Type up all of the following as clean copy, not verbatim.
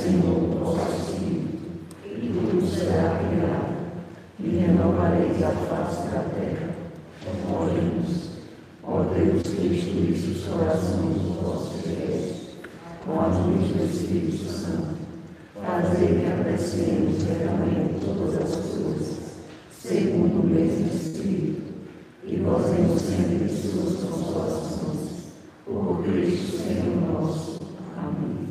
Senhor, vosso Espírito, e tudo será criado, e renovareis a face da terra. Oremos. Ó Deus, que instruísse os corações dos vossos fiéis, com a luz do Espírito Santo, fazei que apreciemos realmente todas as coisas, segundo o mesmo Espírito, e gozemos sempre de suas consolações. Por Cristo, Senhor nosso. Amém.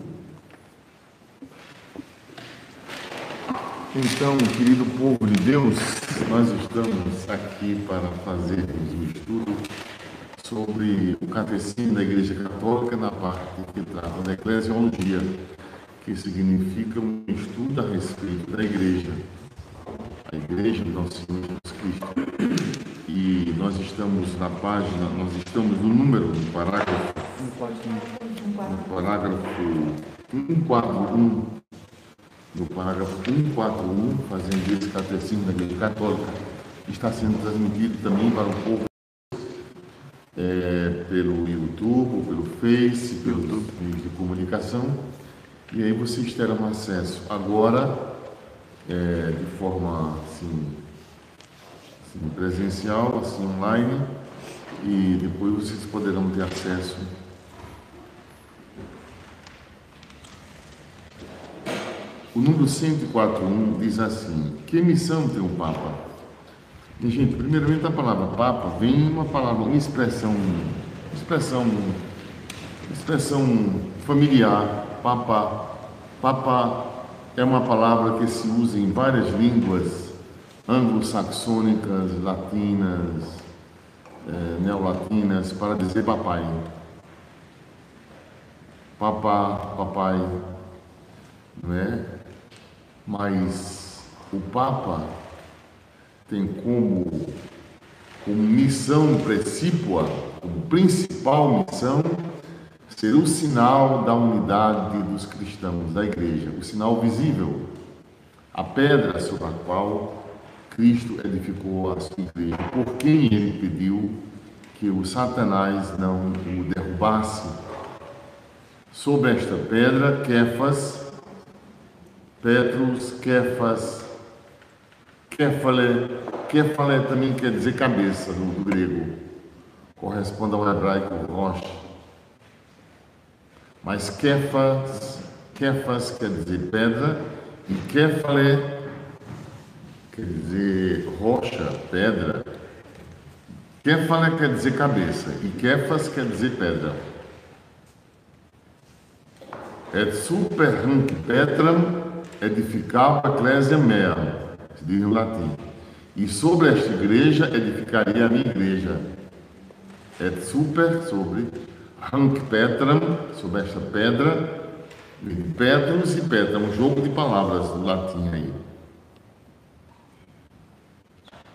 Então, querido povo de Deus, nós estamos aqui para fazermos um estudo sobre o Catecismo da Igreja Católica na parte que trata da eclesiologia, que significa um estudo a respeito da Igreja, a Igreja do nosso Senhor Jesus Cristo. E nós estamos na página, nós estamos no número, no parágrafo 141, no parágrafo 141, fazendo esse Catecismo da Igreja Católica, que está sendo transmitido também para o povo pelo YouTube, pelo Face, pelos meios de comunicação. E aí vocês terão acesso agora, de forma assim, presencial, assim, online, e depois vocês poderão ter acesso o número 104.1 diz assim: que missão tem o Papa? E, gente, primeiramente a palavra Papa vem uma palavra, uma expressão familiar. Papa é uma palavra que se usa em várias línguas anglo-saxônicas, latinas, neolatinas, para dizer papai. Papai, não é? Mas o Papa tem como missão precípua, como principal missão, ser o sinal da unidade dos cristãos, da Igreja, o sinal visível, a pedra sobre a qual Cristo edificou a sua Igreja, por quem ele pediu que o Satanás não o derrubasse. Sobre esta pedra, Kéfas, Petrus, Kéfas, Kéfale também quer dizer cabeça do grego, corresponde ao hebraico rocha. Mas Kéfas quer dizer pedra, e Kéfale quer dizer rocha, pedra. Kéfale quer dizer cabeça, e Kéfas quer dizer pedra. Et super hunc petram edificava a ecclesia mea, se diz no latim. E sobre esta igreja edificaria a minha igreja. Et super, sobre, hunc petram, sobre esta pedra, Petrus e Petra, um jogo de palavras do latim aí.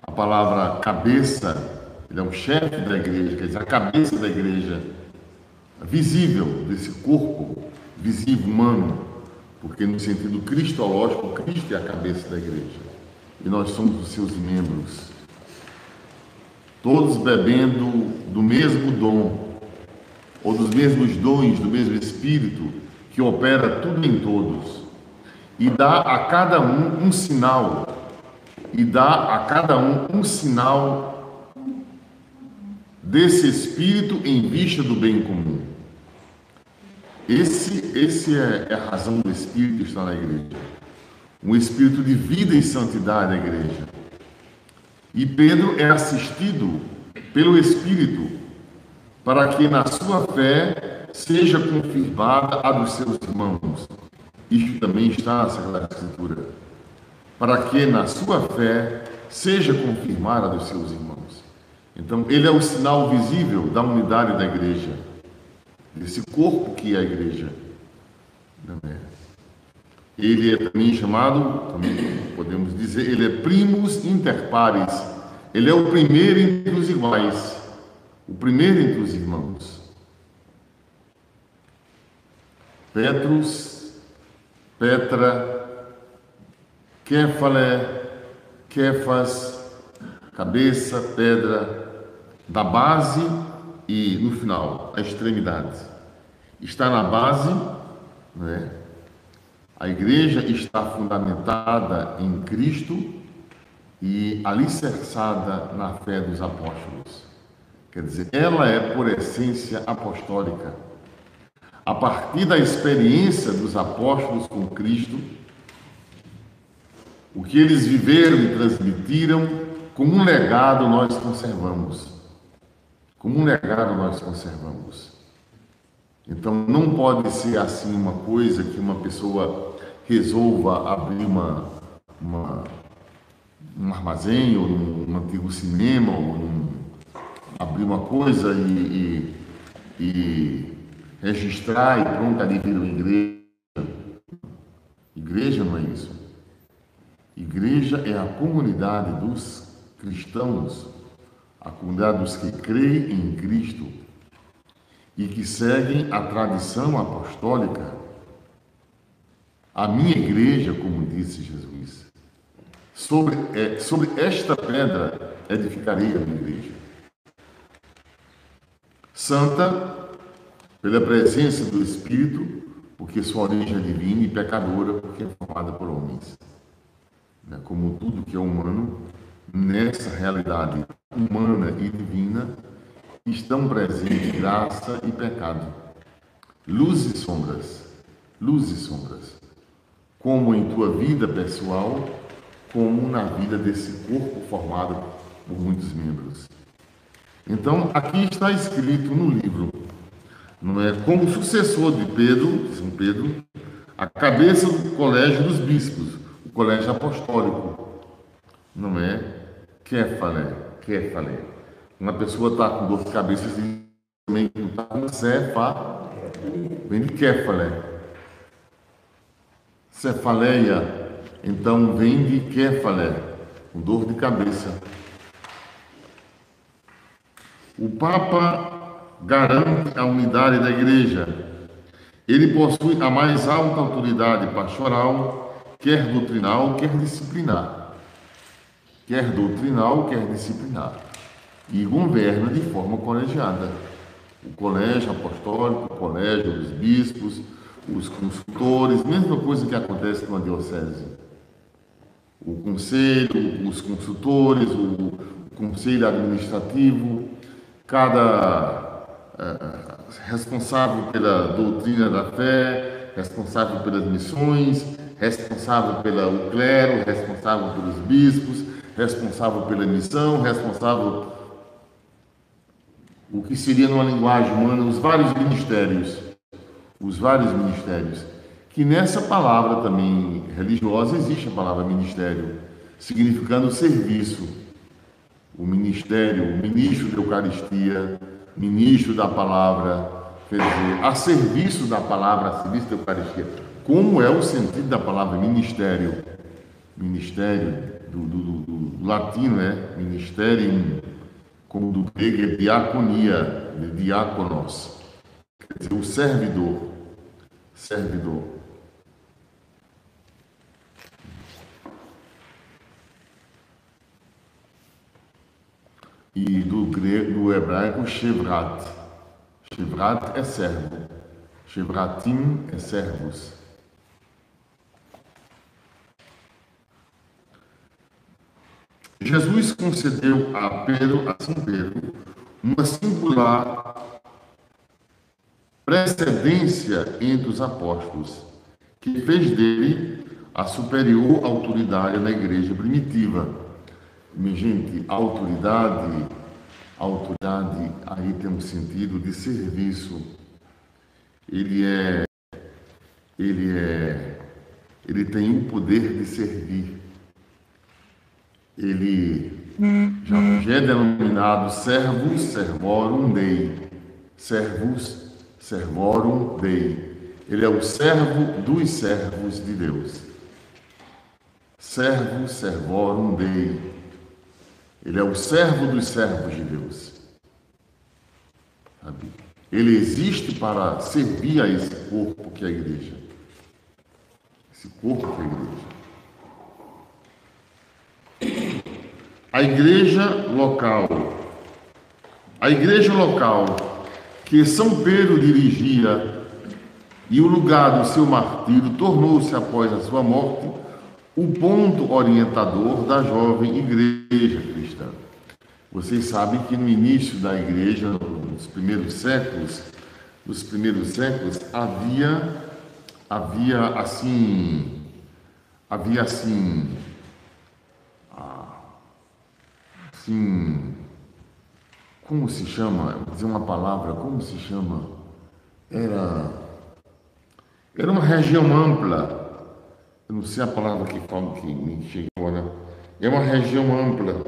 A palavra cabeça, ele é o chefe da igreja, quer dizer, a cabeça da igreja, visível desse corpo, visível humano, porque no sentido cristológico, Cristo é a cabeça da igreja e nós somos os seus membros, todos bebendo do mesmo dom, ou dos mesmos dons, do mesmo Espírito que opera tudo em todos e dá a cada um um sinal, desse Espírito em vista do bem comum. Esse é a razão do Espírito estar na igreja. Um espírito de vida e santidade da igreja. E Pedro é assistido pelo Espírito para que na sua fé seja confirmada a dos seus irmãos. Isto também está na Sagrada Escritura. Para que na sua fé seja confirmada a dos seus irmãos. Então, ele é o sinal visível da unidade da igreja. Desse corpo que é a igreja. Ele é também chamado, também podemos dizer, ele é primus inter pares. Ele é o primeiro entre os iguais, o primeiro entre os irmãos. Petrus, Petra, Kéfale, Kéfas, cabeça, pedra, da base e no final, a extremidade. Está na base, não é? A igreja está fundamentada em Cristo e alicerçada na fé dos apóstolos. Quer dizer, ela é, por essência, apostólica. A partir da experiência dos apóstolos com Cristo, o que eles viveram e transmitiram, como um legado nós conservamos. Como um legado nós conservamos. Então, não pode ser assim uma coisa que uma pessoa resolva abrir um armazém, ou um antigo cinema, ou abrir uma coisa e registrar e pronto, ali vira uma igreja. Igreja não é isso. Igreja é a comunidade dos cristãos, a comunidade dos que creem em Cristo e que seguem a tradição apostólica. A minha igreja, como disse Jesus, sobre esta pedra edificarei a minha igreja. Santa, pela presença do Espírito, porque sua origem é divina, e pecadora, porque é formada por homens. Como tudo que é humano, nessa realidade humana e divina, estão presentes graça e pecado, luz e sombras, como em tua vida pessoal, como na vida desse corpo formado por muitos membros. Então, aqui está escrito no livro, não é? Como sucessor de Pedro, São Pedro, a cabeça do colégio dos bispos, o colégio apostólico, não é? Kéfale. Uma pessoa está com dor de cabeça e também está com vem de Kéfale. Cefaleia, então vem de Kéfale, com dor de cabeça. O Papa garante a unidade da Igreja. Ele possui a mais alta autoridade pastoral, quer doutrinal, quer disciplinar. E governa de forma colegiada. O colégio apostólico, o colégio dos bispos, os consultores, mesma coisa que acontece com a diocese. O conselho, os consultores, o conselho administrativo, cada responsável pela doutrina da fé, responsável pelas missões, responsável pelo clero, responsável pelos bispos, responsável pela missão, responsável, o que seria numa linguagem humana, os vários ministérios, que nessa palavra também religiosa existe a palavra ministério, significando serviço. O ministério, o ministro da Eucaristia, ministro da palavra, quer dizer, a serviço da palavra, a serviço da Eucaristia. Como é o sentido da palavra ministério? Ministério, do latino é ministerium, como do grego é diaconia, de diáconos, quer dizer, o servidor. E do grego, do hebraico, chevrat. Chevrat é servo. Chevratim é servos. Jesus concedeu a São Pedro, uma singular precedência entre os apóstolos, que fez dele a superior autoridade na igreja primitiva. Minha gente, autoridade aí tem um sentido de serviço. Ele tem o poder de servir. Ele já é denominado servus servorum Dei. Servus servorum Dei. Ele é o servo dos servos de Deus. Servus servorum Dei. Ele é o servo dos servos de Deus. Sabe? Ele existe para servir a esse corpo que é a igreja. Esse corpo que é a igreja. A igreja local que São Pedro dirigia e o lugar do seu martírio tornou-se, após a sua morte, o ponto orientador da jovem igreja cristã. Vocês sabem que no início da igreja, nos primeiros séculos, havia como se chama? Vou dizer uma palavra, como se chama? Era uma região ampla. Eu não sei a palavra que falo que me chega agora. É uma região ampla.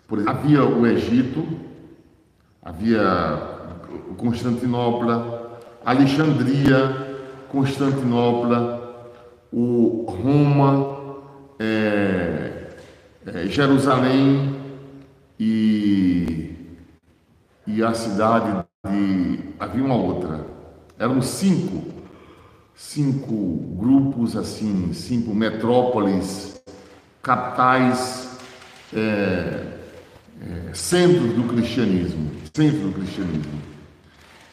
Por exemplo, havia o Egito, havia Constantinopla, Alexandria, Constantinopla, Roma, Jerusalém e a cidade de... Havia uma outra. Eram cinco grupos, assim, 5 metrópoles, capitais, centros do cristianismo.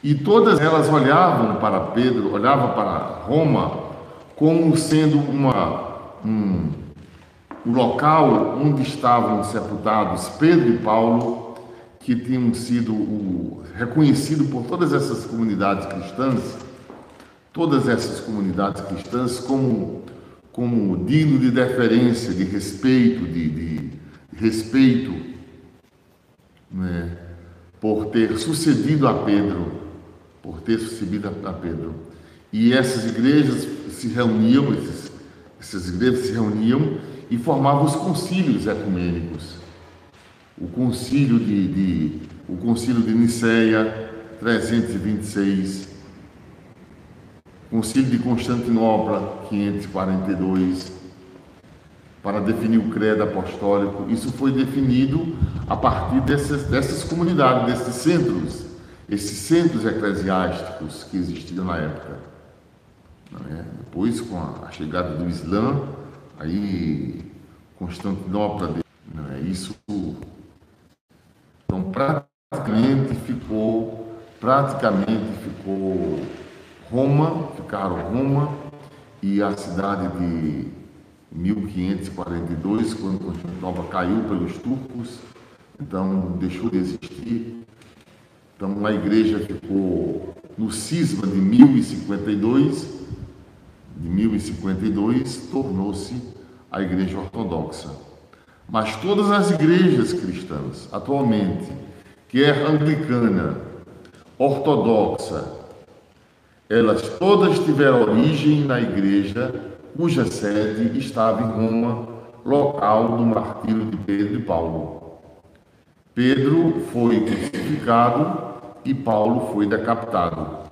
E todas elas olhavam para Pedro, olhavam para Roma como sendo um local onde estavam sepultados Pedro e Paulo, que tinham sido reconhecidos por todas essas comunidades cristãs como digno de deferência, de respeito, né, por ter sucedido a Pedro, E essas igrejas se reuniam, e formavam os concílios ecumênicos. O concílio de Niceia, 326, concílio de Constantinopla, 542, para definir o credo apostólico. Isso foi definido a partir dessas comunidades, esses centros eclesiásticos que existiam na época. Depois, com a chegada do Islã, aí Constantinopla, isso, então praticamente ficou Roma e a cidade de 1542, quando Constantinopla caiu pelos turcos, então deixou de existir. Então a igreja ficou no cisma de 1052, tornou-se a igreja ortodoxa. Mas todas as igrejas cristãs, atualmente, quer anglicana, ortodoxa, elas todas tiveram origem na igreja cuja sede estava em Roma, local do martírio de Pedro e Paulo. Pedro foi crucificado e Paulo foi decapitado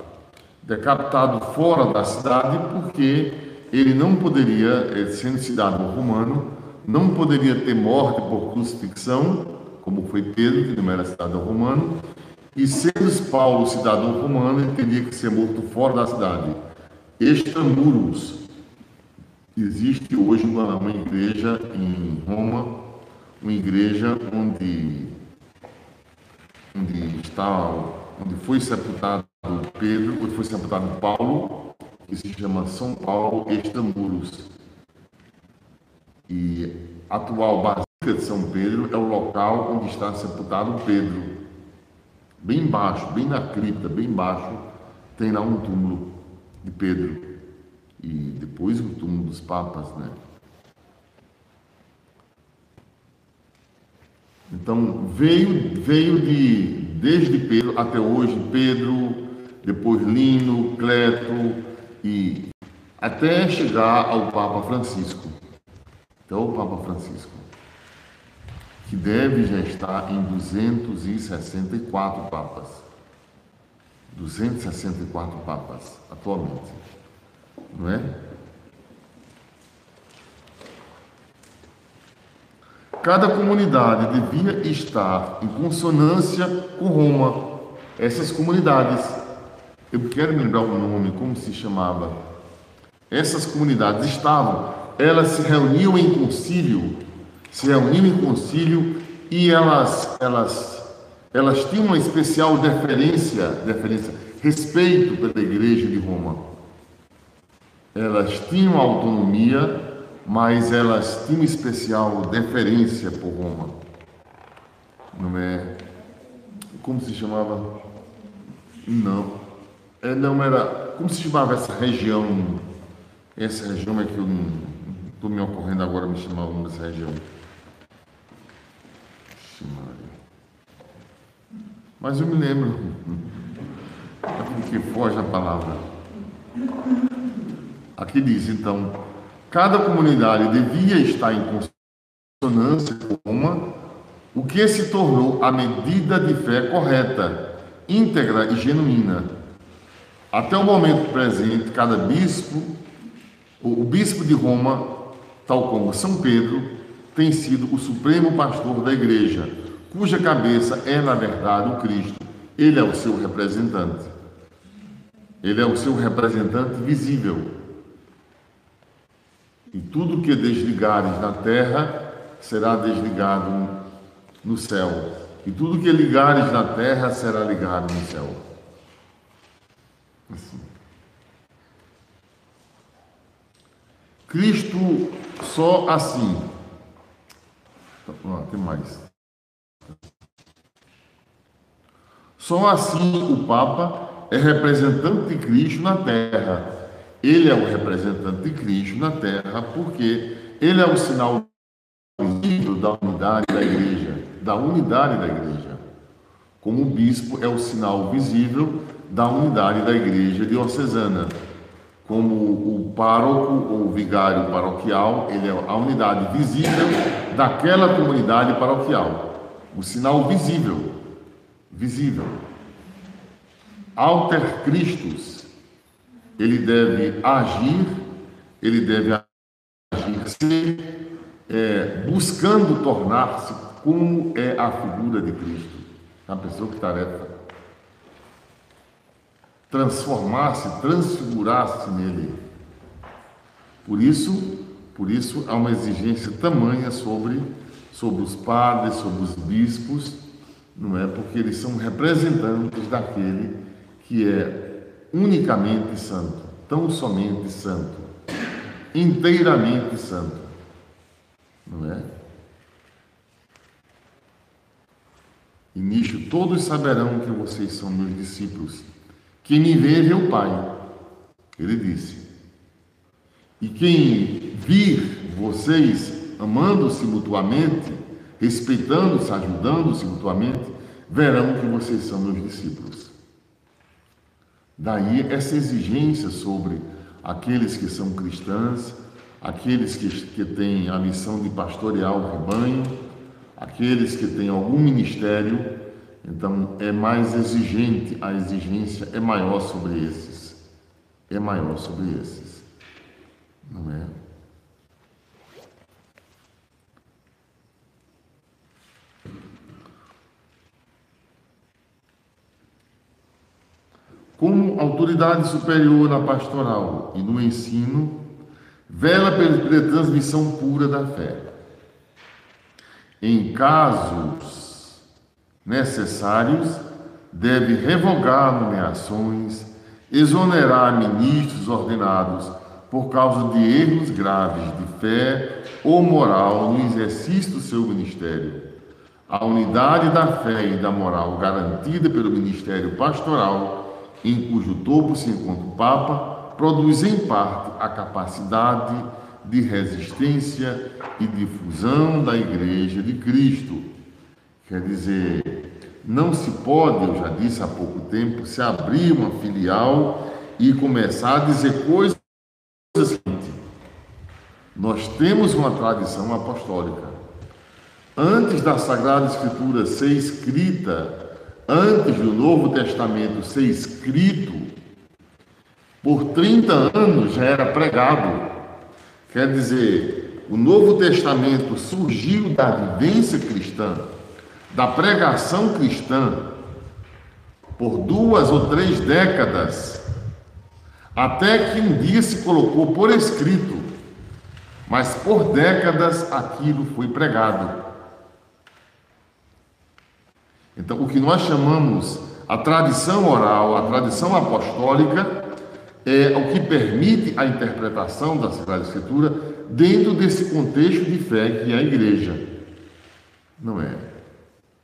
fora da cidade, porque ele não poderia, sendo cidadão romano, não poderia ter morte por crucifixão, como foi Pedro, que não era cidadão romano, e sendo Paulo cidadão romano, ele teria que ser morto fora da cidade. Extramuros. Existe hoje uma igreja em Roma, uma igreja onde foi sepultado Pedro, onde foi sepultado Paulo, que se chama São Paulo Extramuros. E a atual Basílica de São Pedro é o local onde está sepultado Pedro. Bem embaixo, bem na cripta, bem embaixo, tem lá um túmulo de Pedro. E depois o túmulo dos papas, né? Então veio desde Pedro até hoje, Pedro, depois Lino, Cleto, e até chegar ao Papa Francisco. Então o Papa Francisco, que deve já estar em 264 papas. 264 papas atualmente, não é? Cada comunidade devia estar em consonância com Roma. Essas comunidades, eu quero me lembrar o nome, como se chamava. Essas comunidades elas se reuniam em concílio, e elas tinham uma especial deferência. respeito pela Igreja de Roma. Elas tinham autonomia, mas elas tinham especial deferência por Roma. Não é? Como se chamava? Não. Não era. Como se chamava essa região? Essa região é que eu não estou me ocorrendo agora me chamar o nome dessa região. Mas eu me lembro. Porque foge a palavra. Aqui diz, então, cada comunidade devia estar em consonância com Roma, o que se tornou a medida de fé correta, íntegra e genuína. Até o momento presente, cada bispo, o bispo de Roma, tal como São Pedro, tem sido o supremo pastor da igreja, cuja cabeça é, na verdade, o Cristo. Ele é o seu representante. Ele é o seu representante visível. E tudo que desligares na terra será desligado no céu. E tudo que ligares na terra será ligado no céu. Assim. Cristo só assim. Tem mais. Só assim o Papa é representante de Cristo na terra. Ele é o representante de Cristo na terra porque ele é o sinal visível da unidade da igreja, da unidade da igreja. Como o bispo é o sinal visível da unidade da igreja diocesana. Como o pároco ou vigário paroquial, ele é a unidade visível daquela comunidade paroquial. O sinal visível. Visível. Alter Christus. Ele deve agir buscando tornar-se como é a figura de Cristo. A pessoa que tarefa transformar-se, transfigurar-se nele. Por isso há uma exigência tamanha sobre os padres, sobre os bispos, não é? Porque eles são representantes daquele que é unicamente santo, tão somente santo, inteiramente santo, não é? E nisto todos saberão que vocês são meus discípulos. Quem me vê, vê o Pai, ele disse. E quem vir vocês amando-se mutuamente, respeitando-se, ajudando-se mutuamente, verão que vocês são meus discípulos. Daí essa exigência sobre aqueles que são cristãos, aqueles que têm a missão de pastorear o rebanho, aqueles que têm algum ministério. Então é mais exigente, a exigência é maior sobre esses. É maior sobre esses. Não é? Como autoridade superior na pastoral e no ensino, vela pela transmissão pura da fé. Em casos necessários, deve revogar nomeações, exonerar ministros ordenados por causa de erros graves de fé ou moral no exercício do seu ministério. A unidade da fé e da moral garantida pelo ministério pastoral, em cujo topo se encontra o Papa, produz em parte a capacidade de resistência e difusão da Igreja de Cristo. Quer dizer, não se pode, eu já disse há pouco tempo, se abrir uma filial e começar a dizer coisas assim. Nós temos uma tradição apostólica. Antes da Sagrada Escritura ser escrita, antes do Novo Testamento ser escrito, por 30 anos já era pregado. Quer dizer, o Novo Testamento surgiu da vivência cristã, da pregação cristã, por 2 ou 3 décadas, até que um dia se colocou por escrito, mas por décadas aquilo foi pregado. Então, o que nós chamamos A tradição oral, a tradição apostólica é o que permite a interpretação da Sagrada Escritura dentro desse contexto de fé que é a igreja. Não é?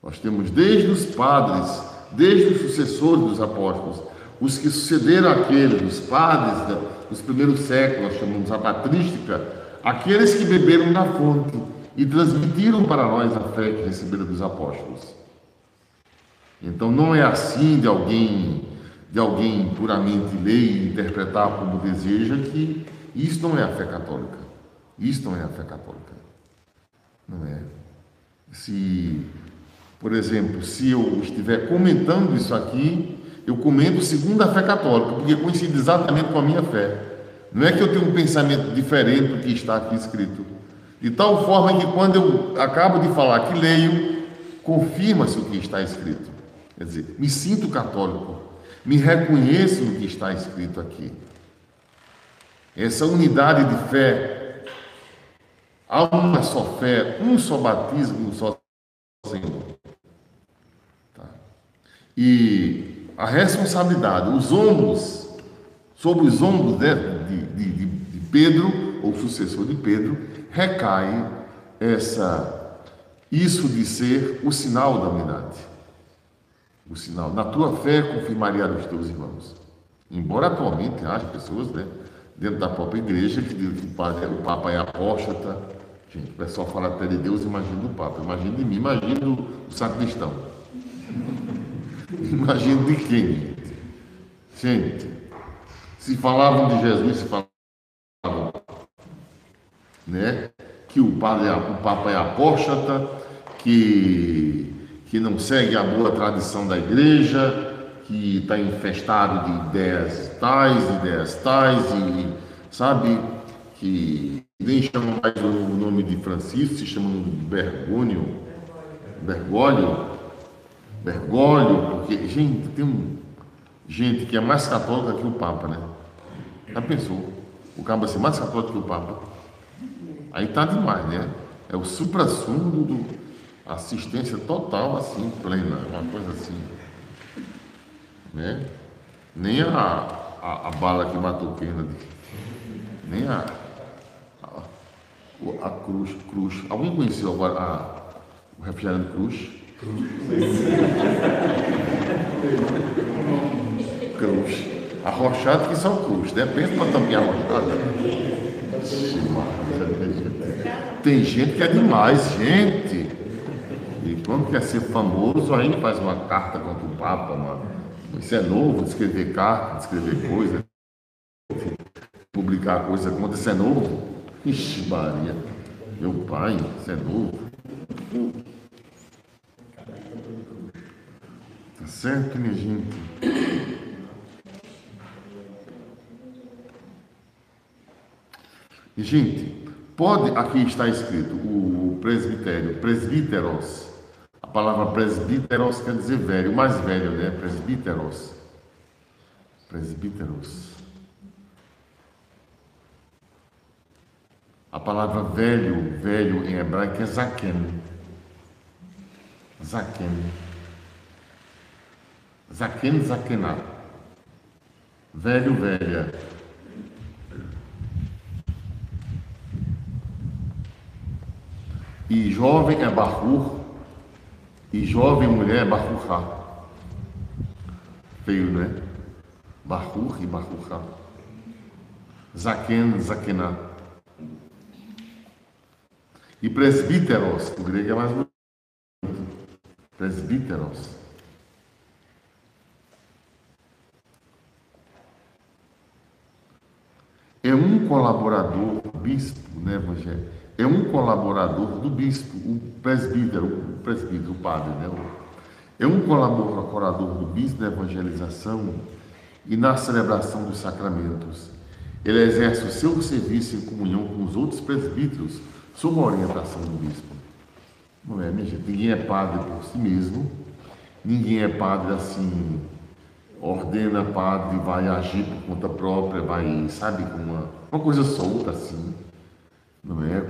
Nós temos desde os padres, desde os sucessores dos apóstolos, os que sucederam aqueles, os padres dos primeiros séculos, nós chamamos a patrística, aqueles que beberam da fonte e transmitiram para nós a fé que receberam dos apóstolos. Então não é assim de alguém puramente ler e interpretar como deseja, que isso não é a fé católica. Isso não é a fé católica. Não é? Se, por exemplo, se eu estiver comentando isso aqui, eu comento segundo a fé católica, porque coincide exatamente com a minha fé. Não é que eu tenho um pensamento diferente do que está aqui escrito. De tal forma que quando eu acabo de falar que leio, confirma-se o que está escrito. Quer dizer, me sinto católico, me reconheço no que está escrito aqui. Essa unidade de fé, há uma só fé, um só batismo, um só Senhor. Tá? E a responsabilidade, sobre os ombros de Pedro, ou sucessor de Pedro, recai isso de ser o sinal da unidade. O sinal. Na tua fé confirmaria os teus irmãos. Embora atualmente haja pessoas, né, dentro da própria igreja que dizem que o Papa é apóstata. Gente, o pessoal fala até de Deus, imagina do Papa. Imagina de mim, imagina do sacristão. Imagina de quem? Gente, se falavam de Jesus, se falavam, né, que o Papa é apóstata, que não segue a boa tradição da igreja, que está infestado de ideias tais, e sabe, que nem chamam mais o nome de Francisco, se chamam de Bergoglio, porque, gente, tem gente que é mais católica que o Papa, né? Já pensou? O cabo ser mais católico que o Papa? Aí tá demais, né? É o suprassumo do assistência total, assim, plena, uma coisa assim, né? Nem a bala que matou Kennedy, nem a cruz. Alguém conheceu agora o refrigerante cruz? Cruz. Arrochado que são cruz, né? Pensa para tampar arrochado. Tem gente que é demais, gente. E quando quer ser famoso, aí faz uma carta contra o Papa. Isso é novo, de escrever carta, de escrever coisa, publicar coisa contra. Isso é novo? Ixi, Maria. Meu pai, isso é novo. Tá certo, minha gente? E, gente, aqui está escrito o presbitério, presbíteros. A palavra presbíteros quer dizer velho, o mais velho, né? Presbíteros. A palavra velho em hebraico é zaken. Zaken, zakená. Velho, velha. E jovem é bahur, e jovem mulher é bahurá. Feio, né? Bahur e bahurá. Zaken, zakená. E presbíteros, o grego é mais bonito. Presbíteros. É um colaborador do bispo, né, Evangelho? É um colaborador do bispo, o presbítero, o padre, né? É um colaborador do bispo na evangelização e na celebração dos sacramentos. Ele exerce o seu serviço em comunhão com os outros presbíteros, sob a orientação do bispo. Não é, minha gente? Ninguém é padre por si mesmo, ninguém é padre assim, ordena padre, vai agir por conta própria, vai, sabe, com uma coisa solta assim, não é?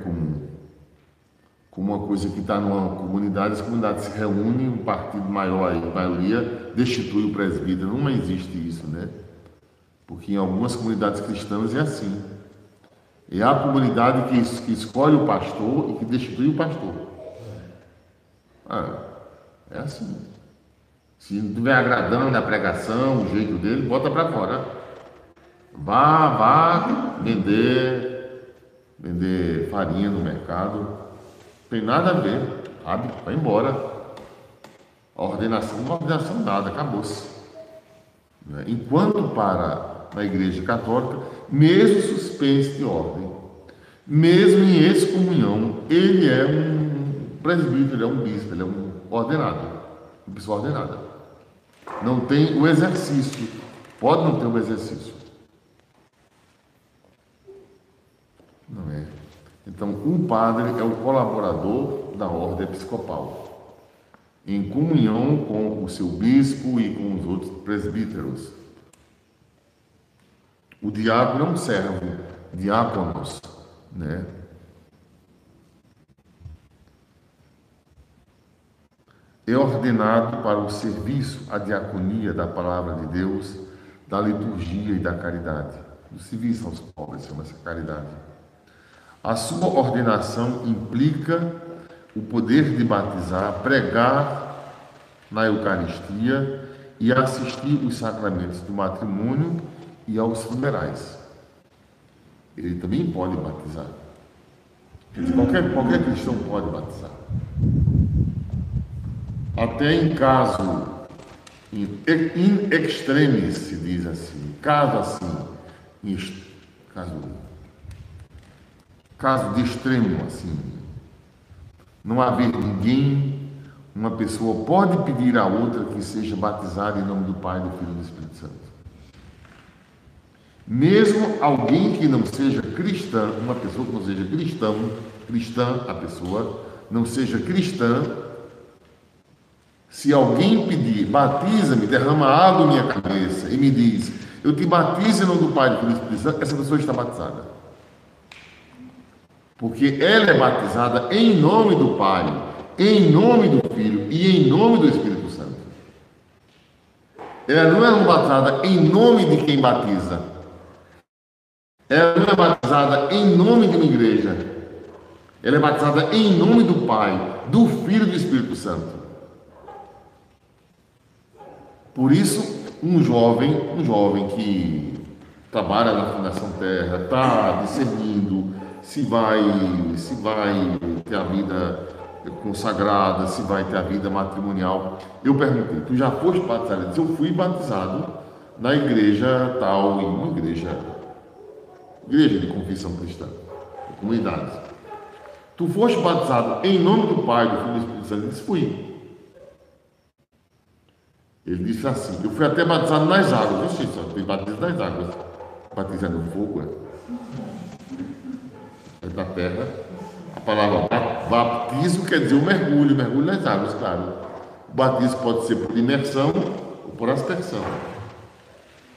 como uma coisa que está numa comunidade, as comunidades se reúnem, um partido maior, a maioria, destitui o presbítero. Não existe isso, né? Porque em algumas comunidades cristãs é assim. É a comunidade que escolhe o pastor e que destitui o pastor. É assim. Se não estiver agradando a pregação, o jeito dele, bota para fora. Vá vender farinha no mercado. Não tem nada a ver. Sabe? Vai embora. A ordenação, uma ordenação nada, acabou-se. Enquanto para na Igreja Católica, mesmo suspenso de ordem, mesmo em excomunhão, ele é um presbítero, ele é um bispo, ele é um ordenado, uma pessoa ordenada. Não tem o exercício, pode não ter o exercício. Não é? Então, um padre é o colaborador da ordem episcopal, em comunhão com o seu bispo e com os outros presbíteros. O diácono é um servo, diáconos, né? É ordenado para o serviço, a diaconia da palavra de Deus, da liturgia e da caridade. O serviço aos pobres chama-se caridade. A sua ordenação implica o poder de batizar, pregar na Eucaristia e assistir os sacramentos do matrimônio e aos funerais. Ele também pode batizar. Quer dizer, qualquer cristão pode batizar. Até em caso in extremis, se diz assim, caso de extremo, assim, não haver ninguém, uma pessoa pode pedir a outra que seja batizada em nome do Pai, do Filho e do Espírito Santo. Mesmo alguém que não seja cristã, uma pessoa que não seja cristã, a pessoa não seja cristã, se alguém pedir, batiza-me, derrama água em minha cabeça e me diz, eu te batizo em nome do Pai, do Filho e do Espírito Santo, essa pessoa está batizada. Porque ela é batizada em nome do Pai, em nome do Filho e em nome do Espírito Santo. Ela não é batizada em nome de quem batiza. Ela não é batizada em nome de uma igreja. Ela é batizada em nome do Pai, do Filho e do Espírito Santo. Por isso, um jovem que trabalha na Fundação Terra, está discernindo se vai ter a vida consagrada, se vai ter a vida matrimonial. Eu perguntei, tu já foste batizado? Ele disse, eu fui batizado na igreja tal, em uma igreja de confissão cristã, de comunidade. Tu foste batizado em nome do Pai, do Filho e do Espírito Santo? Ele disse, fui. Ele disse assim, eu fui até batizado nas águas. Isso, só tem batismo nas águas. Batizado no fogo, é da terra. A palavra batismo quer dizer o mergulho nas águas, claro. O batismo pode ser por imersão ou por aspersão.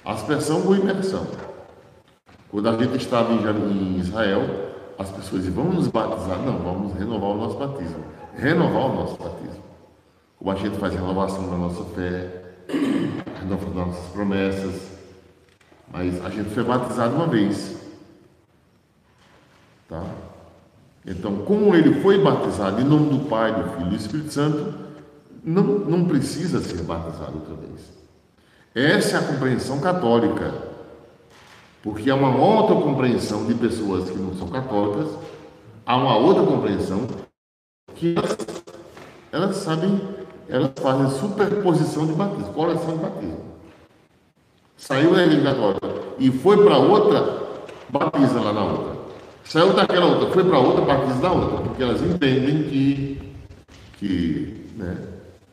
Aspersão ou imersão. Quando a gente estava em Israel, as pessoas diziam, vamos nos batizar? Não, vamos renovar o nosso batismo. Renovar o nosso batismo. Como a gente faz renovação da nossa fé, renovação das nossas promessas. Mas a gente foi batizado uma vez. Tá? Então, como ele foi batizado em nome do Pai, do Filho e do Espírito Santo, não precisa ser batizado outra vez. Essa é a compreensão católica. Porque há uma outra compreensão de pessoas que não são católicas, há uma outra compreensão que elas sabem, elas fazem superposição de batismo, coleção de batismo. Saiu da igreja católica e foi para outra, batiza lá na outra. Saiu daquela outra, foi para outra, batiza da outra, porque elas entendem que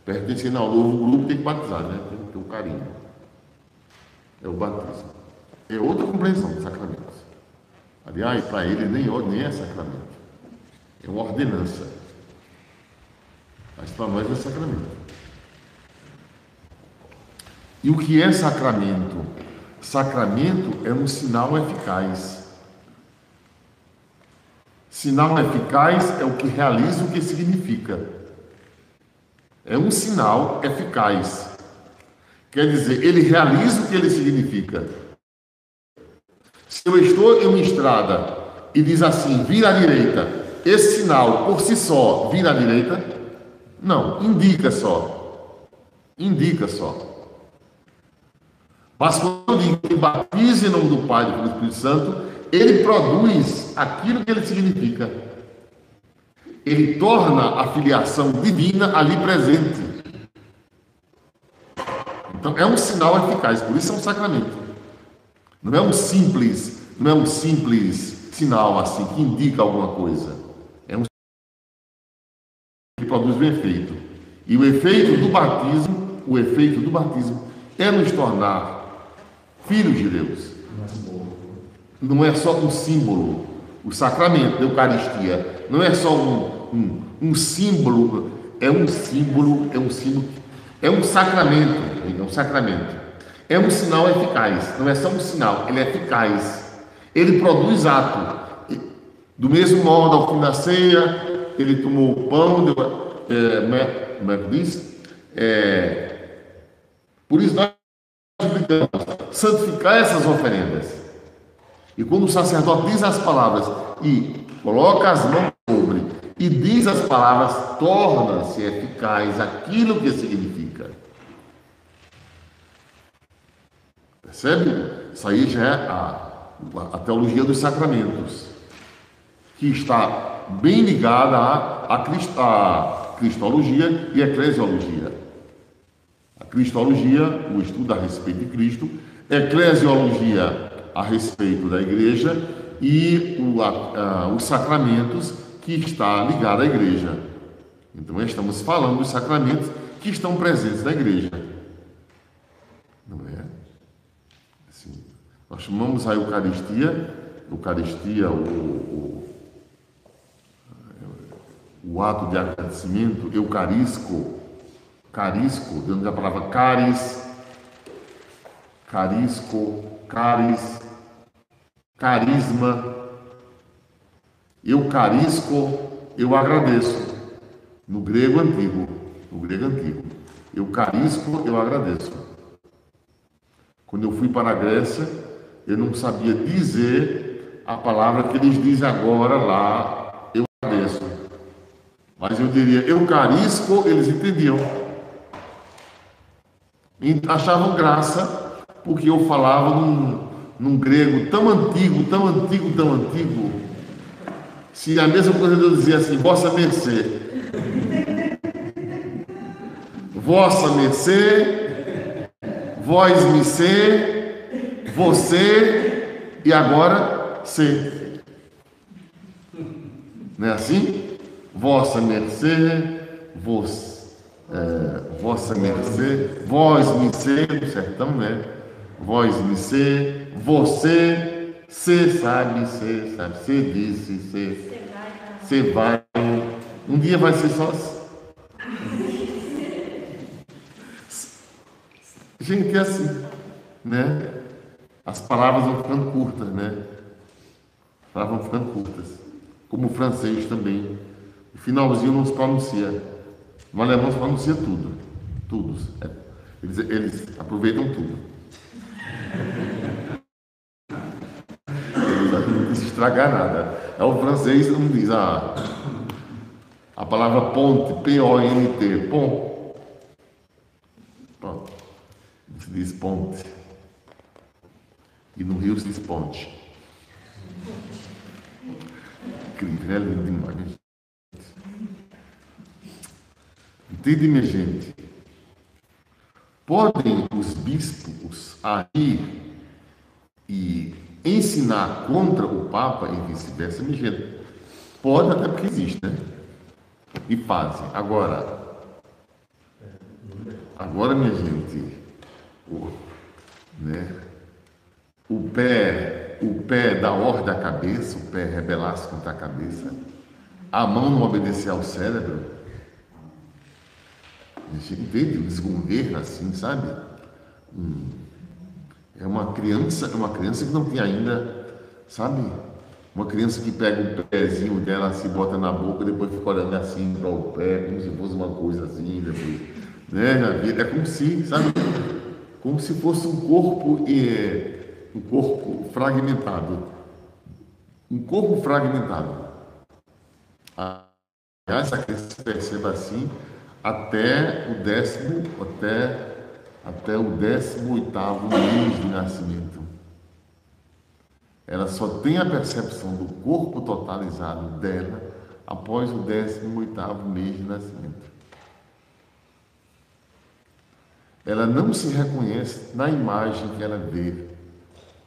pertencendo ao novo grupo tem que batizar, né? Tem que ter um carinho. É o batismo. É outra compreensão de sacramentos. Aliás, para ele nem é sacramento. É uma ordenança. Mas para nós é sacramento. E o que é sacramento? Sacramento é um sinal eficaz. Sinal eficaz é o que realiza o que significa. É um sinal eficaz. Quer dizer, ele realiza o que ele significa. Se eu estou em uma estrada e diz assim, vira à direita, esse sinal por si só vira à direita? Não, indica só. Indica só. Mas quando eu digo que batize em nome do Pai e do Espírito Santo, ele produz aquilo que ele significa. Ele torna a filiação divina ali presente. Então é um sinal eficaz, por isso é um sacramento. Não é um simples sinal assim que indica alguma coisa. É um que produz um efeito. E o efeito do batismo é nos tornar filhos de Deus. Não é só um símbolo, o sacramento da Eucaristia. Não é só um símbolo, é um sacramento. É um sinal eficaz, não é só um sinal, ele é eficaz. Ele produz ato. Do mesmo modo, ao fim da ceia, ele tomou o pão, por isso nós suplicamos santificar essas oferendas. E quando o sacerdote diz as palavras e coloca as mãos sobre e diz as palavras, torna-se eficaz aquilo que significa. Percebe? Isso aí já é a teologia dos sacramentos, que está bem ligada à cristologia e à eclesiologia. A cristologia, o estudo a respeito de Cristo, a eclesiologia a respeito da igreja e os sacramentos que está ligado à igreja. Então, estamos falando dos sacramentos que estão presentes na igreja. Não é? Assim, nós chamamos a Eucaristia, o ato de agradecimento, eucarisco, dentro da palavra caris, carisma, eucarisco, eu agradeço. No grego antigo. Eucarisco, eu agradeço. Quando eu fui para a Grécia, eu não sabia dizer a palavra que eles dizem agora lá, eu agradeço. Mas eu diria eucarisco, eles entendiam. E achavam graça, porque eu falava num grego tão antigo, se a mesma coisa eu dizia assim, vossa mercê, vós me ser, você e agora ser. Não é assim? Vossa mercê, vossa mercê, vós me ser, no sertão, né? Vós me ser, você, sabe, você disse, você vai. Um dia vai ser só. Gente, é assim, né? As palavras vão ficando curtas, né? As palavras vão ficando curtas. Como o francês também. O finalzinho não se pronuncia. No alemão se pronuncia tudo. Tudo. Eles aproveitam tudo. Eles não se estragar nada. O francês não diz a palavra ponte, P-O-N-T, pont. Pronto. Se diz ponte. E no Rio se diz ponte. Incrível, né? Lindo demais. Entende, minha gente? Podem os bispos aí e ensinar contra o Papa e vice-versa, minha gente? Pode, até porque existe, né? E fazem. Agora, minha gente, o pé da ordem à cabeça, o pé rebelar-se contra a cabeça, a mão não obedecer ao cérebro. A gente entende o desgoverno assim, sabe? É uma criança que não tem ainda, sabe? Uma criança que pega o pezinho dela, se bota na boca, depois fica olhando assim para o pé, como se fosse uma coisa assim, depois, né? É como se, sabe, como se fosse um corpo fragmentado, um corpo fragmentado. Essa criança se perceba assim até o 18º mês de nascimento. Ela só tem a percepção do corpo totalizado dela após o 18º mês de nascimento. Ela não se reconhece na imagem que ela vê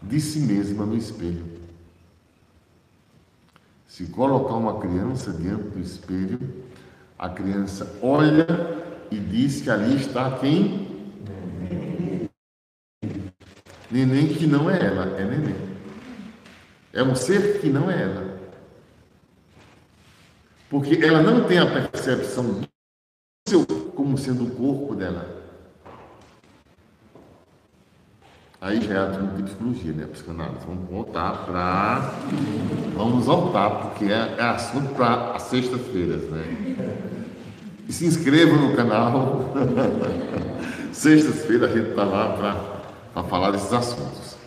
de si mesma no espelho. Se colocar uma criança diante do espelho, a criança olha e diz que ali está quem? Neném, que não é ela, é neném. É um ser que não é ela. Porque ela não tem a percepção do seu como sendo o corpo dela. Aí já é a psicologia, né? A psicanálise. Vamos voltar, porque é assunto para as sextas-feiras, né? E se inscreva no canal. Sextas-feira a gente está lá para falar desses assuntos.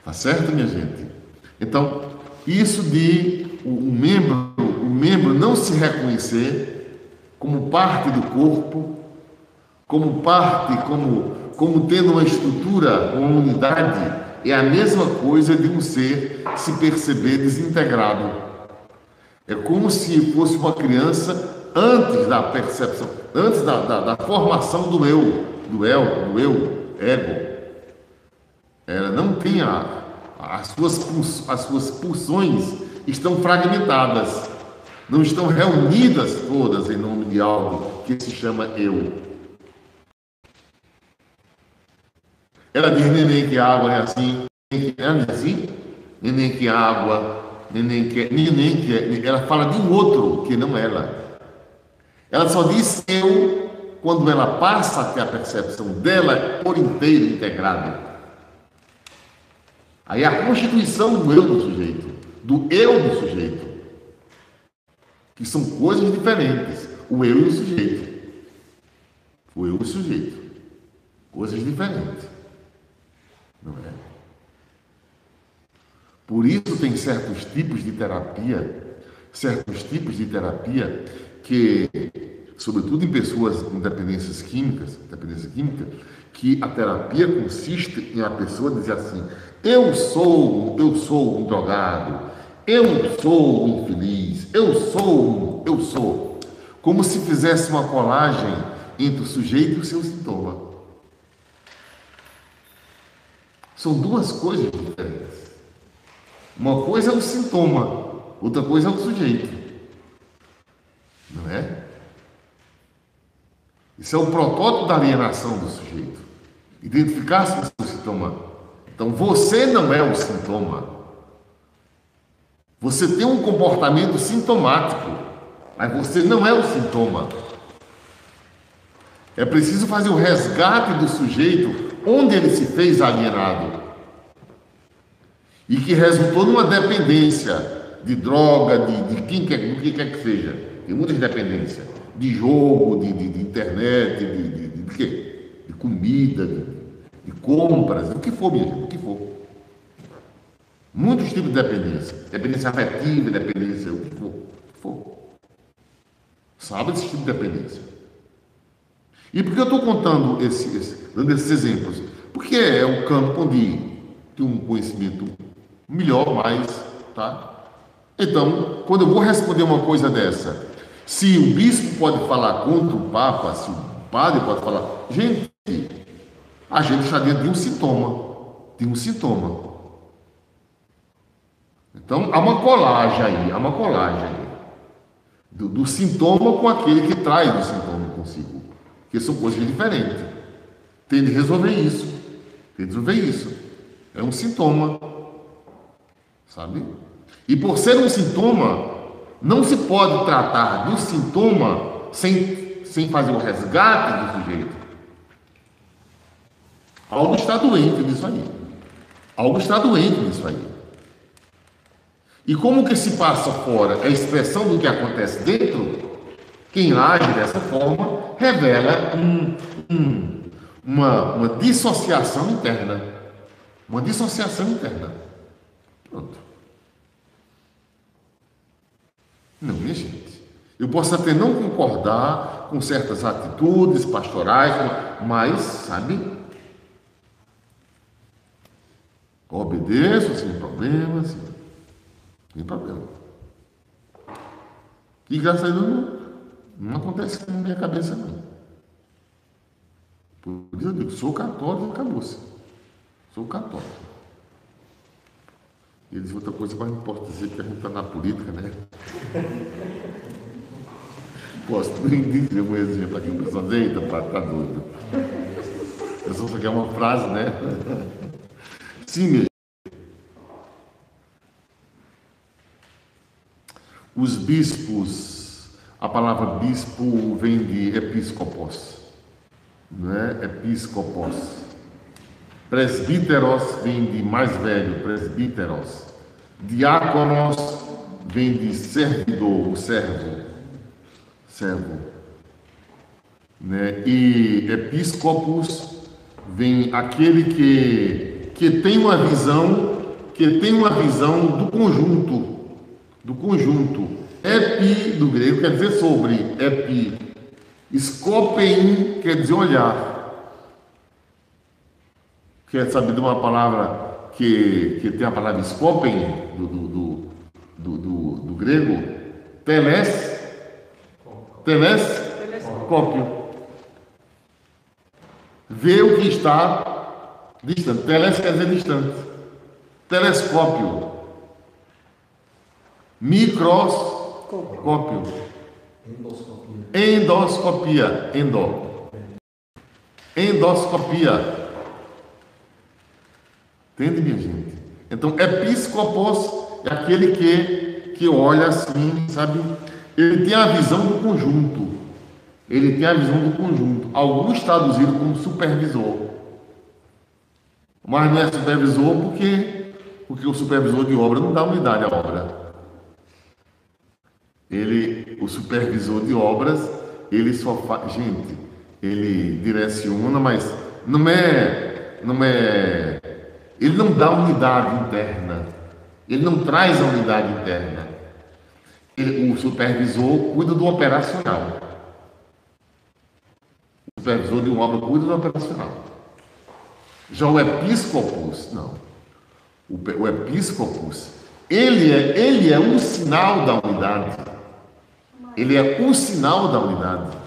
Tá certo, minha gente? Então, isso de o membro não se reconhecer como parte do corpo, como tendo uma estrutura, uma unidade, é a mesma coisa de um ser se perceber desintegrado. É como se fosse uma criança antes da percepção, antes da formação do ego. Ela não tem as suas pulsões estão fragmentadas, não estão reunidas todas em nome de algo que se chama eu. Ela diz neném que água é assim, ela diz assim, neném que água, neném que ela fala de um outro que não ela. Ela só diz eu quando ela passa a ter a percepção dela por inteiro integrado. Aí a constituição do eu do sujeito, que são coisas diferentes, o eu e o sujeito, coisas diferentes, não é? Por isso tem certos tipos de terapia que, sobretudo em pessoas com dependência química, que a terapia consiste em a pessoa dizer assim: eu sou um drogado, eu sou um infeliz, eu sou, como se fizesse uma colagem entre o sujeito e o seu sintoma. São duas coisas diferentes. Uma coisa é o sintoma, outra coisa é o sujeito, não é? Isso é o protótipo da alienação do sujeito. Identificar-se com o seu sintoma. Então, você não é o sintoma. Você tem um comportamento sintomático, mas você não é o sintoma. É preciso fazer o resgate do sujeito onde ele se fez alienado e que resultou numa dependência de droga, de quem quer que seja. Tem muitas dependências. De jogo, de internet, de quê? De comida, de compras, do que for, minha gente, do que for. Muitos tipos de dependência. Dependência afetiva, dependência, o que for. Sabe desse tipo de dependência. E por que eu estou contando dando esses exemplos? Porque é um campo onde tem um conhecimento melhor, mais, tá? Então, quando eu vou responder uma coisa dessa, se o bispo pode falar contra o Papa, se o padre pode falar, gente, a gente está dentro de um sintoma. Tem um sintoma. Então, há uma colagem aí. Do sintoma com aquele que traz o sintoma consigo. Porque são coisas diferentes. Tem de resolver isso. É um sintoma. Sabe? E por ser um sintoma, não se pode tratar do sintoma sem fazer o resgate do sujeito. Algo está doente nisso aí. E como que se passa fora é a expressão do que acontece dentro, quem age dessa forma revela uma dissociação interna. Uma dissociação interna. Pronto. Não, minha gente. Eu posso até não concordar com certas atitudes pastorais, mas, sabe, obedeço sem problemas, sem problema. E graças a Deus não acontece na minha cabeça, não. Por isso eu digo, sou católico e acabou-se. Sou católico. E eles outra coisa, mas não posso dizer que a gente está na política, né? Posso dizer um exemplo aqui, o pessoal diz, eita, tá doido. Eu só quer uma frase, né? Sim, meu. Os bispos, a palavra bispo vem de episcopos, não é? Episcopos. Presbíteros vem de mais velho, presbíteros. Diáconos vem de servidor, o servo. Né? E episcopos vem aquele que tem uma visão do conjunto. Epi do grego quer dizer sobre, epi. Scopein quer dizer olhar. Quer saber de uma palavra que tem a palavra scopein do grego? Telescópio. Vê o que está distante. Teles quer dizer distante. Telescópio. Microscópio. Endoscopia. Endoscopia. Entende, minha gente? Então, episcopos é aquele que olha assim, sabe? Ele tem a visão do conjunto. Alguns traduziram como supervisor. Mas não é supervisor porque o supervisor de obra não dá unidade à obra. O supervisor de obras, ele só faz... Gente, ele direciona, mas não é... Ele não dá unidade interna. Ele não traz a unidade interna. O supervisor cuida do operacional. O supervisor de uma obra cuida do operacional. Já o episcopos, não. O episcopos, ele é um sinal da unidade. Ele é um sinal da unidade.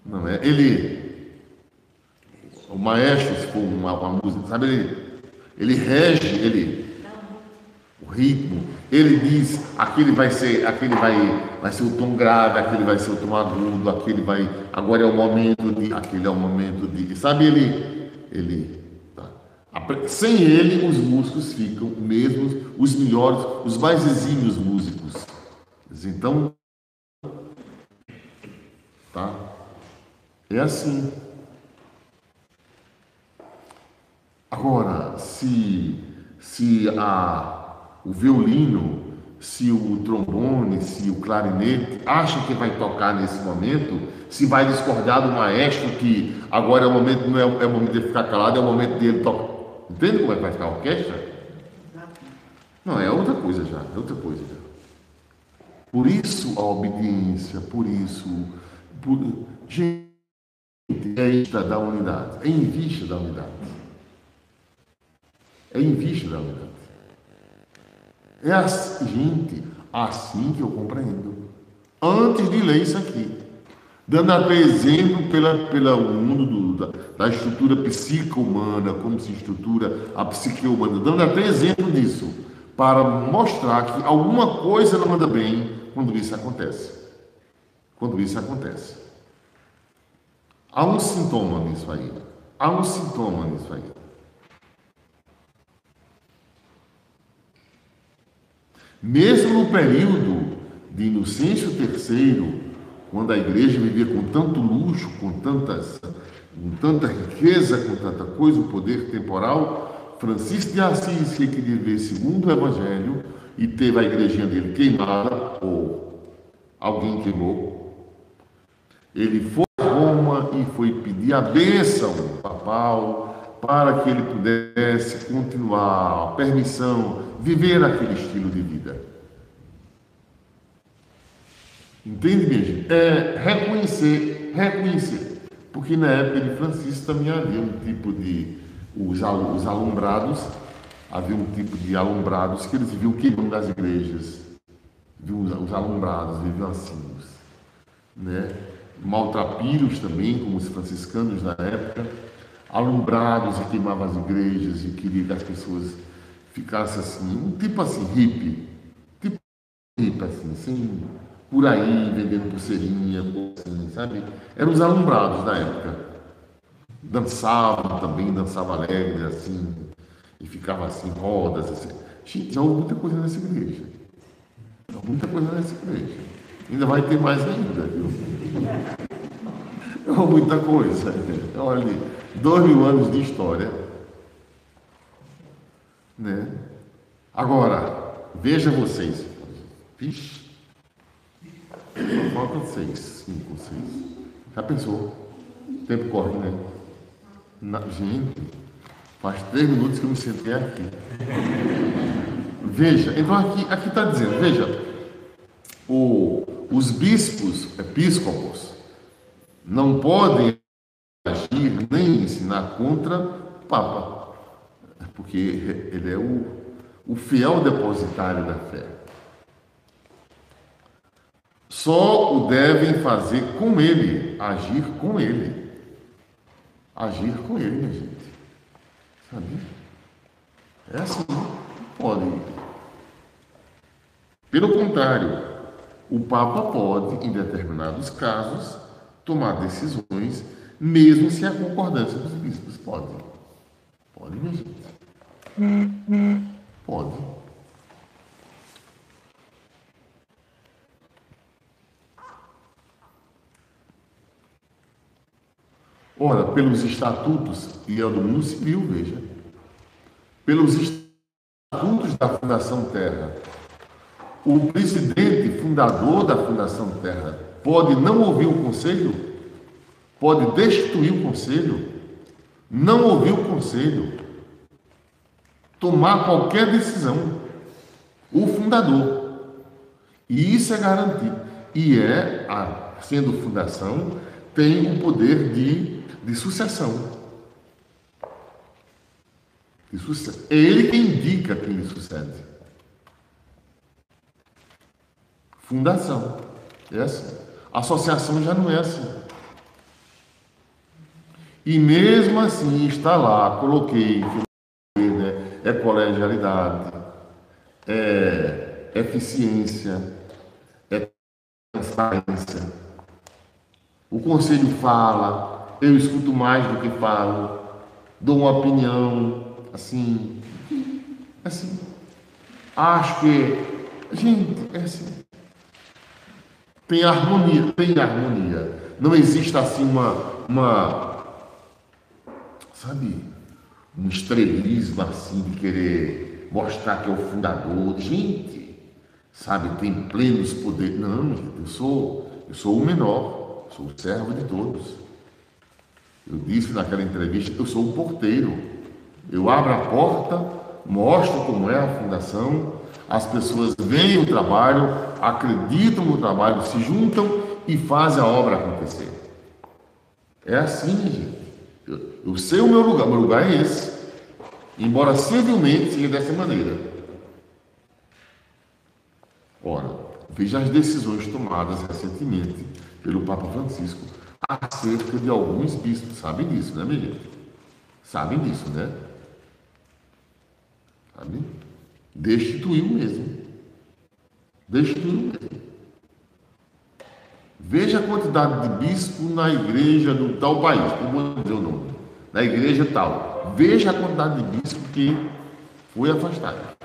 Não é? O maestro, se for uma música, sabe, ele rege, o ritmo, ele diz, aquele vai ser o tom grave, aquele vai ser o tom agudo, agora é o momento de, aquele é o momento de, sabe, tá. Sem ele, os músicos ficam mesmo os melhores, os mais exímios músicos. Então, tá? É assim. Agora, se o violino, se o trombone, se o clarinete acha que vai tocar nesse momento, se vai discordar do maestro que agora é o momento, não é o momento de ficar calado, é o momento dele tocar. Entende como é que vai ficar a orquestra? Não, é outra coisa já, Por isso a obediência, gente, é vista da unidade, é em vista da unidade. É assim, gente, assim que eu compreendo. Antes de ler isso aqui, dando até exemplo pelo mundo da estrutura psico-humana, como se estrutura a psique humana, dando até exemplo disso, para mostrar que alguma coisa não anda bem quando isso acontece. Há um sintoma nisso aí. Mesmo no período de Inocêncio III, quando a igreja vivia com tanto luxo, com tanta riqueza, com tanta coisa, o poder temporal, Francisco de Assis, que queria ver segundo o Evangelho, e teve a igrejinha dele queimada, ou alguém queimou, ele foi a Roma e foi pedir a bênção papal para que ele pudesse continuar, a permissão, viver aquele estilo de vida. Entende, minha gente? É reconhecer. Porque na época de Francisco também havia um tipo de... Os alumbrados, havia um tipo de alumbrados que eles viviam queimando das igrejas. Os alumbrados viviam assim, né? Maltrapilhos também, como os franciscanos na época, alumbrados e queimavam as igrejas e queriam que as pessoas ficassem assim, um tipo assim, hippie, assim, por aí, vendendo pulseirinha, assim, sabe? Eram os alumbrados da época. Dançavam também, dançavam alegre, assim, e ficava assim, rodas, assim. Gente, já houve muita coisa nessa igreja. Ainda vai ter mais ainda, viu? Muita coisa. Olha, 2000 anos de história, né? Agora, veja vocês. Vixe, faltam 5 ou 6. Já pensou? O tempo corre, né? Gente, faz 3 minutos que eu me sentei aqui. Veja, então aqui está dizendo, veja, os bispos, episcopos, não podem agir nem ensinar contra o Papa, porque ele é o fiel depositário da fé. Só o devem fazer com ele, agir com ele. Agir com ele, minha gente. Sabe? É assim, pode. Pelo contrário, o Papa pode, em determinados casos, tomar decisões, mesmo sem a concordância dos bispos. Pode. Pode, minha gente. Pode. Ora, pelos estatutos, e é o domínio civil, veja, pelos estatutos da Fundação Terra, o presidente fundador da Fundação Terra pode não ouvir o conselho, pode destituir o conselho, não ouvir o conselho, tomar qualquer decisão, o fundador. E isso é garantido. E sendo fundação, tem o poder de sucessão. É ele quem indica quem lhe sucede. Fundação. É assim. Associação já não é assim. E mesmo assim está lá, coloquei, né? É colegialidade, é eficiência, é transparência. O conselho fala, eu escuto mais do que falo, dou uma opinião, assim. Acho que, gente, é assim. Tem harmonia. Não existe assim sabe, um estrelismo assim de querer mostrar que é o fundador. Gente, sabe, tem plenos poderes. Não, gente, eu sou o menor, sou o servo de todos. Eu disse naquela entrevista que eu sou o porteiro. Eu abro a porta, mostro como é a fundação, as pessoas veem o trabalho, acreditam no trabalho, se juntam e fazem a obra acontecer. É assim, gente. Eu sei o meu lugar é esse. Embora civilmente seja dessa maneira. Ora, veja as decisões tomadas recentemente pelo Papa Francisco acerca de alguns bispos. Sabem disso, né, minha gente? Sabem disso, né? Sabe? Destituiu mesmo. Veja a quantidade de bispo na igreja do tal país, não vou dizer o nome, na igreja tal. Veja a quantidade de bispo que foi afastado.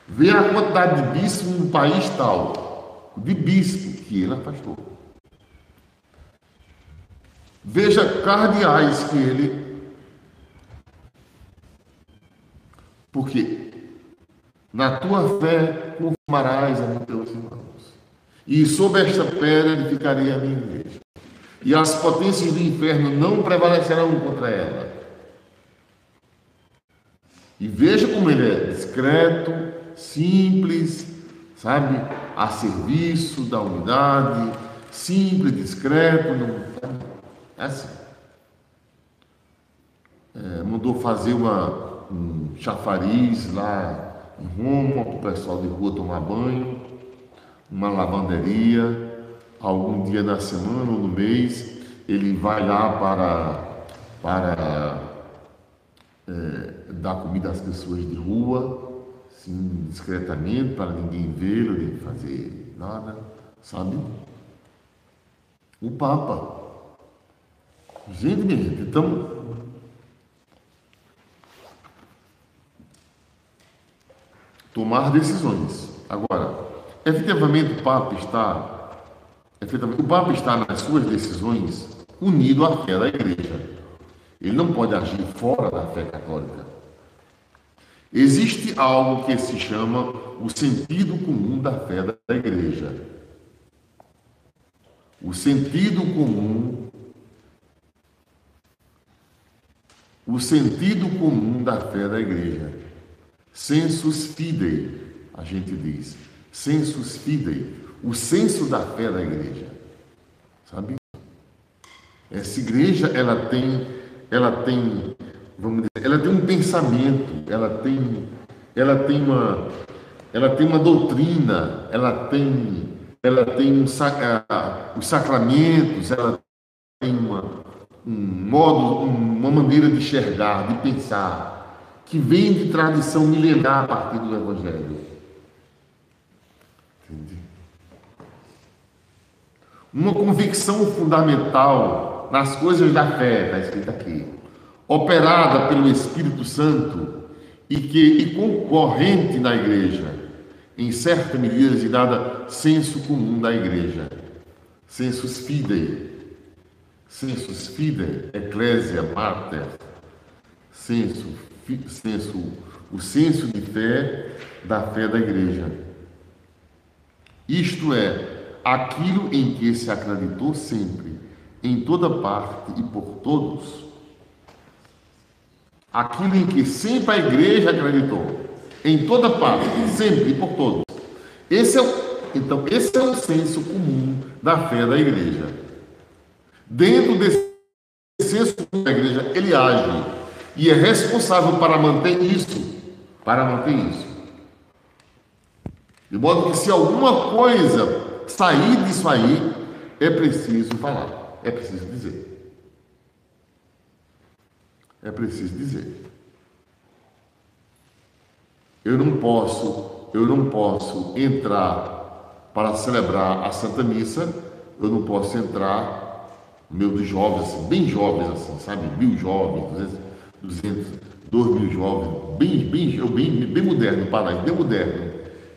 Veja a quantidade de bispo no país tal, de bispo que ele afastou. Veja cardeais que ele Porque na tua fé conformarás a teus irmãos. E sob esta pedra edificarei a minha igreja. E as potências do inferno não prevalecerão contra ela. E veja como ele é discreto, simples, sabe? A serviço da unidade, simples, discreto, não é assim. Mandou fazer um chafariz lá em Roma, para o pessoal de rua tomar banho, uma lavanderia, algum dia da semana ou no mês, ele vai lá para dar comida às pessoas de rua, assim, discretamente, para ninguém vê-lo, nem fazer nada, sabe? O Papa. Gente, minha gente, então, tomar decisões. Agora, efetivamente o Papa está nas suas decisões unido à fé da Igreja. Ele não pode agir fora da fé católica. Existe algo que se chama o sentido comum da fé da Igreja. O sentido comum da fé da Igreja. Sensus fidei, a gente diz. Sensus fidei, o senso da fé da Igreja. Sabe? Essa igreja, ela tem, vamos dizer, ela tem um pensamento, ela tem uma doutrina, ela tem os sacramentos, ela tem uma maneira de enxergar, de pensar, que vem de tradição milenar a partir do Evangelho. Entendi? Uma convicção fundamental nas coisas da fé, está escrito aqui, operada pelo Espírito Santo e concorrente na Igreja, em certa medida de dada senso comum da Igreja. Sensus fidei, ecclesia mater, o senso de fé da Igreja. Isto é, aquilo em que se acreditou sempre, em toda parte e por todos. Aquilo em que sempre a Igreja acreditou, em toda parte, sempre e por todos. Esse é o senso comum da fé da Igreja. Dentro desse senso comum da Igreja, ele age e é responsável para manter isso. De modo que se alguma coisa sair disso aí, é preciso falar, é preciso dizer. Eu não posso entrar para celebrar a Santa Missa, eu não posso entrar, de jovens, assim, bem jovens, assim, sabe? 1000 jovens, 200, 2000 jovens, bem moderno, paraíso, bem moderno.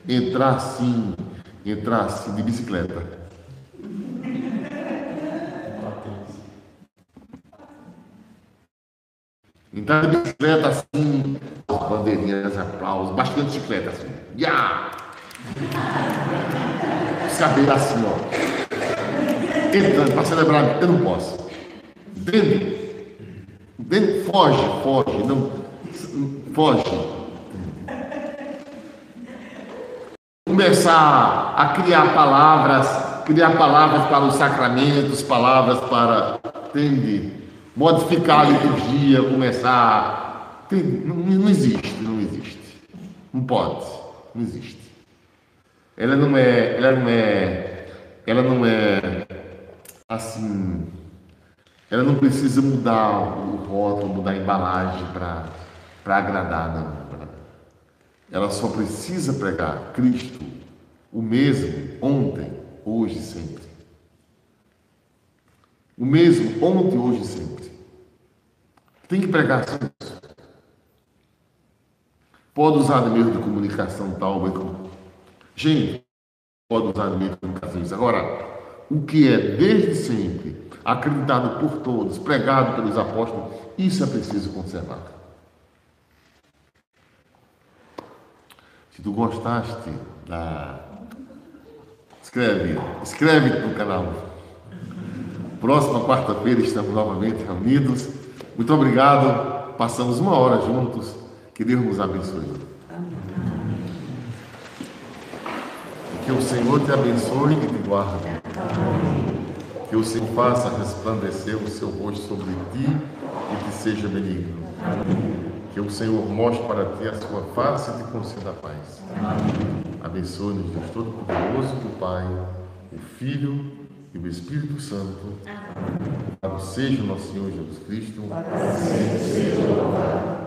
Entrar assim de bicicleta. Entrar de bicicleta assim, bandeirinhas, aplausos, bastante bicicleta assim. Os cabelos assim, ó. Entrando para celebrar, eu não posso. Foge, foge. Começar a criar palavras para os sacramentos, palavras para, modificar a liturgia, começar, não existe, não pode, não existe. Ela não é assim, ela não precisa mudar o rótulo, mudar a embalagem para agradar, não. Ela só precisa pregar Cristo, o mesmo ontem, hoje e sempre. O mesmo ontem, hoje e sempre. Tem que pregar sempre isso. Pode usar de meio de comunicação tal, gente, pode usar de meio de comunicação isso. Agora, o que é desde sempre, acreditado por todos, pregado pelos apóstolos, isso é preciso conservar. Se tu gostaste inscreve-te no canal. Próxima quarta-feira estamos novamente reunidos. Muito obrigado. Passamos 1 hora juntos. Que Deus nos abençoe. Que o Senhor te abençoe e te guarde. Que o Senhor faça resplandecer o seu rosto sobre ti e te seja benigno. Que o Senhor mostre para ti a sua face e te conceda a paz. Abençoe-nos, Deus Todo-Poderoso, o Pai, o Filho e o Espírito Santo. Louvado seja o nosso Senhor Jesus Cristo. Para sempre seja louvado.